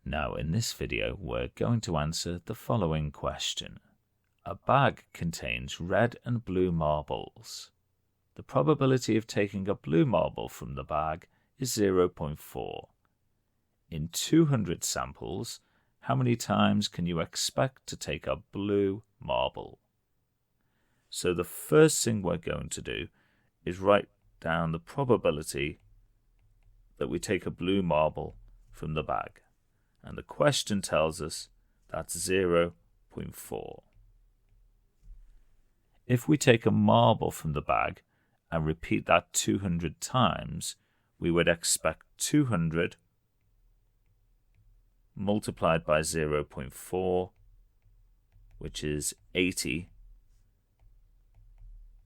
Now in this video we're going to answer the following question. A bag contains red and blue marbles. The probability of taking a blue marble from the bag is 0.4. In 200 samples, how many times can you expect to take a blue marble? So the first thing we're going to do is write down the probability that we take a blue marble from the bag. And the question tells us that's 0.4. If we take a marble from the bag and repeat that 200 times, we would expect 200 multiplied by 0.4, which is 80.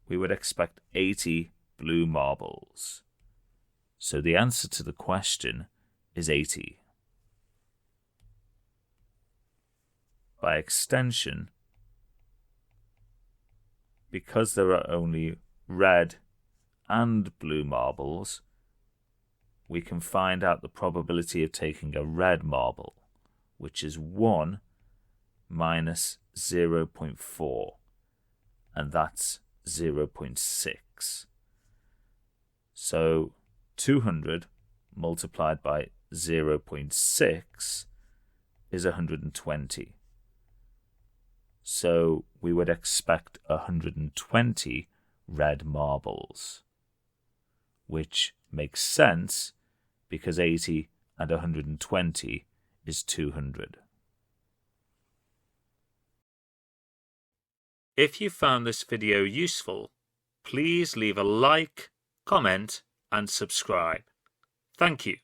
We would expect 80 blue marbles. So the answer to the question is 80. By extension, because there are only red and blue marbles, we can find out the probability of taking a red marble, which is 1 minus 0.4, and that's 0.6. So 200 multiplied by 0.6 is 120. So we would expect 120 red marbles, which makes sense because 80 and 120 is 200. If you found this video useful, please leave a like, comment and subscribe. Thank you.